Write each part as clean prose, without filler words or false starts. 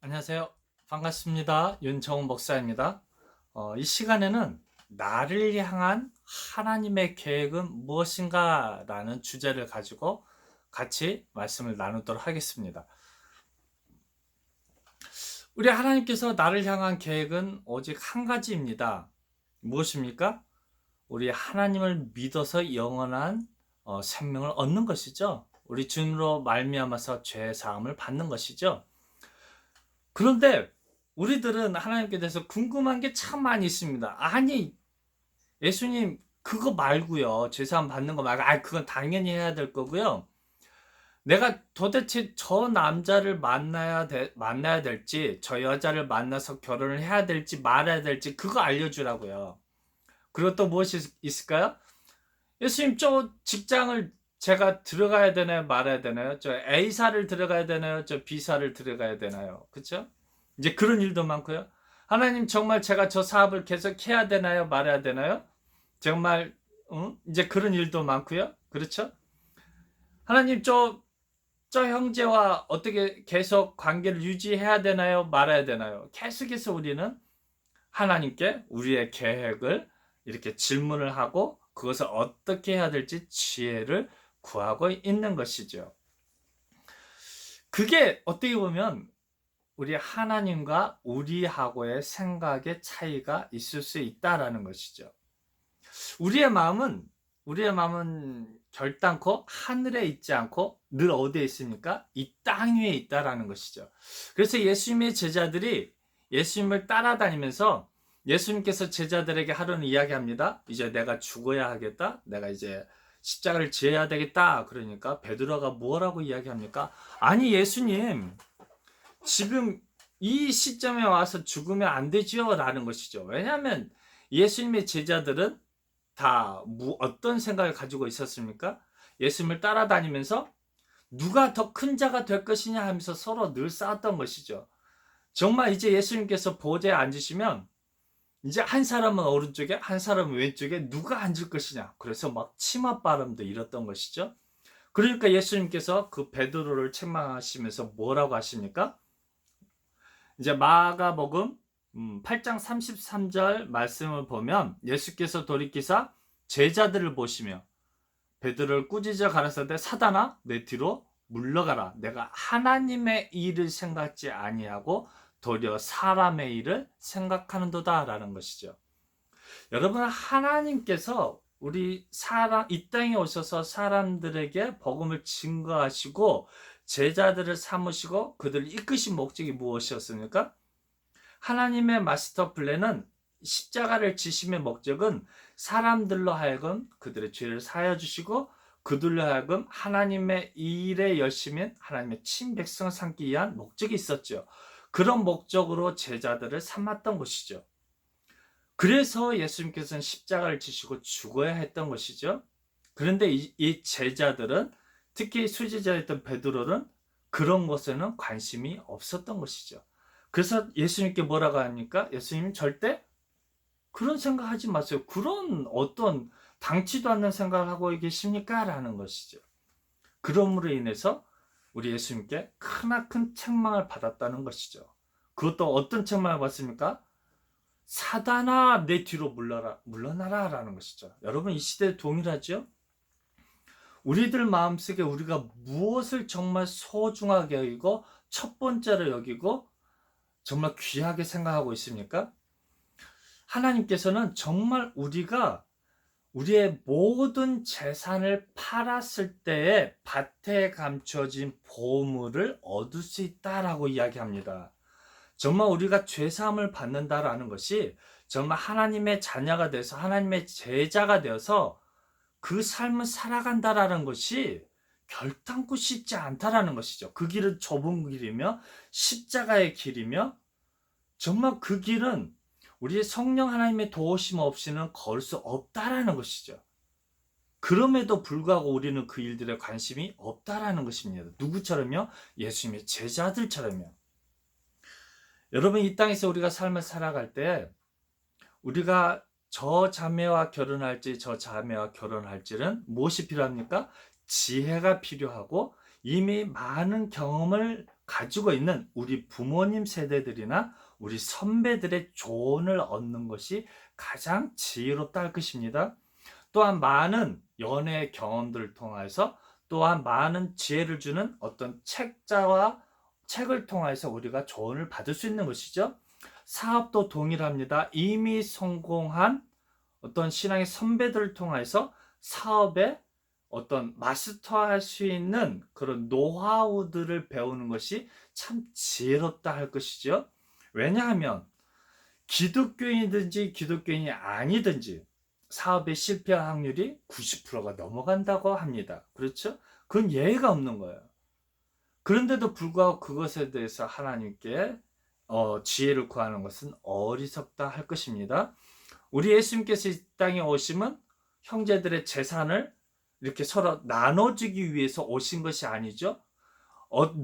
안녕하세요. 반갑습니다. 윤정훈 목사입니다. 이 시간에는 나를 향한 하나님의 계획은 무엇인가 라는 주제를 가지고 같이 말씀을 나누도록 하겠습니다. 우리 하나님께서 나를 향한 계획은 오직 한 가지입니다. 무엇입니까? 우리 하나님을 믿어서 영원한 생명을 얻는 것이죠. 우리 주님으로 말미암아서 죄 사함을 받는 것이죠. 그런데 우리들은 하나님께 대해서 궁금한 게 참 많이 있습니다. 아니, 예수님, 그거 말고요. 제사함 받는 거 말고, 그건 당연히 해야 될 거고요. 내가 도대체 저 남자를 만나야 될지, 저 여자를 만나서 결혼을 해야 될지 말아야 될지, 그거 알려주라고요. 그리고 또 무엇이 있을까요? 예수님, 저 직장을 제가 들어가야 되나요? 말아야 되나요? 저 A사를 들어가야 되나요? 저 B사를 들어가야 되나요? 그쵸? 이제 그런 일도 많고요. 하나님, 정말 제가 저 사업을 계속 해야 되나요? 말아야 되나요? 정말 이제 그런 일도 많고요. 그렇죠? 하나님, 저 형제와 어떻게 계속 관계를 유지해야 되나요? 말아야 되나요? 계속해서 우리는 하나님께 우리의 계획을 이렇게 질문을 하고 그것을 어떻게 해야 될지 지혜를 구하고 있는 것이죠. 그게 어떻게 보면 우리 하나님과 우리하고의 생각의 차이가 있을 수 있다라는 것이죠. 우리의 마음은 우리의 마음은 결단코 하늘에 있지 않고 늘 어디에 있습니까? 이 땅 위에 있다라는 것이죠. 그래서 예수님의 제자들이 예수님을 따라다니면서 예수님께서 제자들에게 하루는 이야기합니다. 이제 내가 죽어야 하겠다. 내가 이제 십자가를 지어야 되겠다. 그러니까 베드로가 뭐라고 이야기합니까? 아니 예수님, 지금 이 시점에 와서 죽으면 안 되지요 라는 것이죠. 왜냐하면 예수님의 제자들은 다 어떤 생각을 가지고 있었습니까? 예수님을 따라다니면서 누가 더 큰 자가 될 것이냐 하면서 서로 늘 싸웠던 것이죠. 정말 이제 예수님께서 보좌에 앉으시면 이제 한 사람은 오른쪽에 한 사람은 왼쪽에 누가 앉을 것이냐, 그래서 막 치맛바람도 일었던 것이죠. 그러니까 예수님께서 그 베드로를 책망하시면서 뭐라고 하십니까? 이제 마가복음 8장 33절 말씀을 보면 예수께서 돌이키사 제자들을 보시며 베드로를 꾸짖어 가라사대 사단아 내 뒤로 물러가라. 내가 하나님의 일을 생각지 아니하고 도리어 사람의 일을 생각하는도다라는 것이죠. 여러분, 하나님께서 우리 사람 이 땅에 오셔서 사람들에게 복음을 증거하시고 제자들을 삼으시고 그들을 이끄신 목적이 무엇이었습니까? 하나님의 마스터 플랜은 십자가를 지심의 목적은 사람들로 하여금 그들의 죄를 사하여 주시고 그들로 하여금 하나님의 일에 열심인 하나님의 친백성을 삼기 위한 목적이 있었죠. 그런 목적으로 제자들을 삼았던 것이죠. 그래서 예수님께서는 십자가를 지시고 죽어야 했던 것이죠. 그런데 이 제자들은, 특히 수제자였던 베드로는 그런 것에는 관심이 없었던 것이죠. 그래서 예수님께 뭐라고 합니까? 예수님 절대 그런 생각하지 마세요. 그런 어떤 당치도 않는 생각을 하고 계십니까? 라는 것이죠. 그러므로 인해서 우리 예수님께 크나큰 책망을 받았다는 것이죠. 그것도 어떤 책망을 받습니까? 사단아 내 뒤로 물러나라 라는 것이죠. 여러분, 이 시대에 동일하죠? 우리들 마음속에 우리가 무엇을 정말 소중하게 여기고 첫 번째로 여기고 정말 귀하게 생각하고 있습니까? 하나님께서는 정말 우리가 우리의 모든 재산을 팔았을 때에 밭에 감춰진 보물을 얻을 수 있다라고 이야기합니다. 정말 우리가 죄사함을 받는다라는 것이 정말 하나님의 자녀가 돼서 하나님의 제자가 되어서 그 삶을 살아간다라는 것이 결단코 쉽지 않다라는 것이죠. 그 길은 좁은 길이며 십자가의 길이며 정말 그 길은 우리의 성령 하나님의 도우심 없이는 걸 수 없다라는 것이죠. 그럼에도 불구하고 우리는 그 일들에 관심이 없다라는 것입니다. 누구처럼요? 예수님의 제자들처럼요. 여러분, 이 땅에서 우리가 삶을 살아갈 때 우리가 저 자매와 결혼할지 저 자매와 결혼할지는 무엇이 필요합니까? 지혜가 필요하고 이미 많은 경험을 가지고 있는 우리 부모님 세대들이나 우리 선배들의 조언을 얻는 것이 가장 지혜롭다 할 것입니다. 또한 많은 연애 경험들을 통해서 또한 많은 지혜를 주는 어떤 책자와 책을 통해서 우리가 조언을 받을 수 있는 것이죠. 사업도 동일합니다. 이미 성공한 어떤 신앙의 선배들을 통해서 사업에 어떤 마스터할 수 있는 그런 노하우들을 배우는 것이 참 지혜롭다 할 것이죠. 왜냐하면 기독교인이든지 기독교인이 아니든지 사업에 실패할 확률이 90%가 넘어간다고 합니다. 그렇죠? 그건 예외가 없는 거예요. 그런데도 불구하고 그것에 대해서 하나님께 지혜를 구하는 것은 어리석다 할 것입니다. 우리 예수님께서 이 땅에 오심은 형제들의 재산을 이렇게 서로 나눠주기 위해서 오신 것이 아니죠.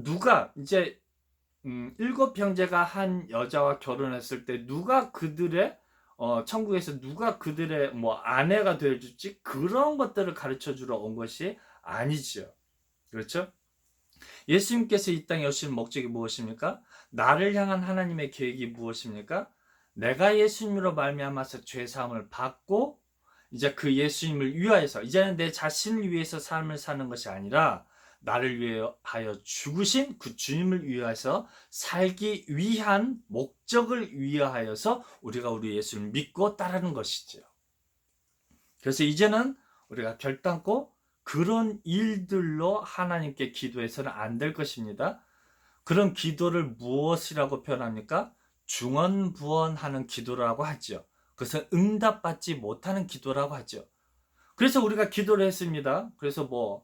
누가 이제 7형제가 한 여자와 결혼했을 때 누가 그들의 천국에서 누가 그들의 뭐 아내가 되어줄지 그런 것들을 가르쳐 주러 온 것이 아니죠. 그렇죠? 예수님께서 이 땅에 오신 목적이 무엇입니까? 나를 향한 하나님의 계획이 무엇입니까? 내가 예수님으로 말미암아서 죄 사함을 받고 이제 그 예수님을 위하여서 이제는 내 자신을 위해서 삶을 사는 것이 아니라 나를 위하여 죽으신 그 주님을 위하여서 살기 위한 목적을 위하여서 우리가 우리 예수를 믿고 따르는 것이죠. 그래서 이제는 우리가 결단코 그런 일들로 하나님께 기도해서는 안 될 것입니다. 그런 기도를 무엇이라고 표현합니까? 중언부언하는 기도라고 하죠. 그것은 응답받지 못하는 기도라고 하죠. 그래서 우리가 기도를 했습니다. 그래서 뭐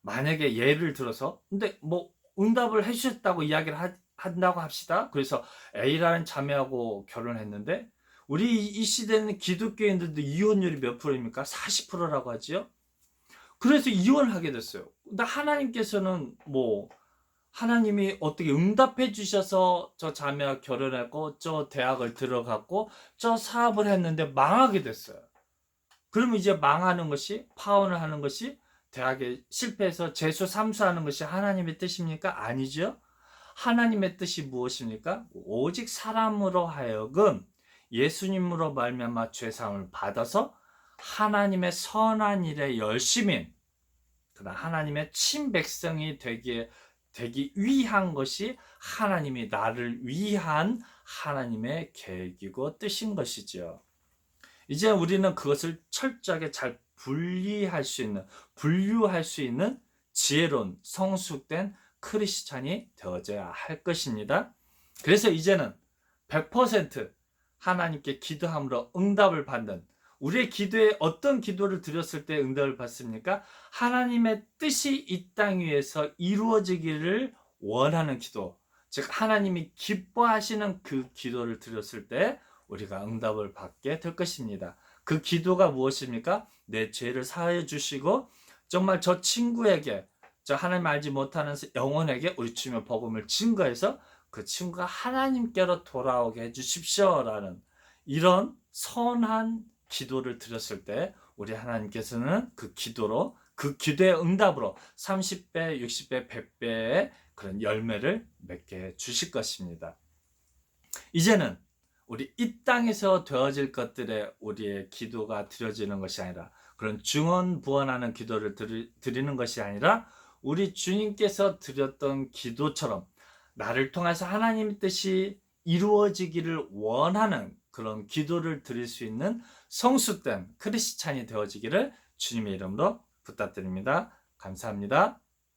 만약에 예를 들어서 근데 뭐 응답을 해주셨다고 이야기를 한다고 합시다. 그래서 A라는 자매하고 결혼했는데 우리 이 시대는 기독교인들도 이혼율이 몇 프로입니까? 40%라고 하지요. 그래서 이혼을 하게 됐어요. 근데 하나님께서는 뭐 하나님이 어떻게 응답해 주셔서 저 자매와 결혼했고 저 대학을 들어갔고 저 사업을 했는데 망하게 됐어요. 그러면 이제 망하는 것이 파혼을 하는 것이 대학에 실패해서 재수 삼수하는 것이 하나님의 뜻입니까? 아니죠. 하나님의 뜻이 무엇입니까? 오직 사람으로 하여금 예수님으로 말미암아 죄사함을 받아서 하나님의 선한 일에 열심인 그러나 하나님의 친백성이 되기 위한 것이 하나님이 나를 위한 하나님의 계획이고 뜻인 것이죠. 이제 우리는 그것을 철저하게 잘 분류할 수 있는 지혜로운 성숙된 크리스찬이 되어져야 할 것입니다. 그래서 이제는 100% 하나님께 기도함으로 응답을 받는 우리의 기도에 어떤 기도를 드렸을 때 응답을 받습니까? 하나님의 뜻이 이 땅 위에서 이루어지기를 원하는 기도, 즉 하나님이 기뻐하시는 그 기도를 드렸을 때 우리가 응답을 받게 될 것입니다. 그 기도가 무엇입니까? 내 죄를 사하여 주시고 정말 저 친구에게 저 하나님 알지 못하는 영혼에게 우리 주님의 복음을 증거해서 그 친구가 하나님께로 돌아오게 해주십시오라는 이런 선한 기도를 드렸을 때 우리 하나님께서는 그 기도의 응답으로 30배, 60배, 100배의 그런 열매를 맺게 주실 것입니다. 이제는 우리 이 땅에서 되어질 것들에 우리의 기도가 드려지는 것이 아니라 그런 중언부언하는 기도를 드리는 것이 아니라 우리 주님께서 드렸던 기도처럼 나를 통해서 하나님의 뜻이 이루어지기를 원하는 그런 기도를 드릴 수 있는 성숙된 크리스찬이 되어지기를 주님의 이름으로 부탁드립니다. 감사합니다.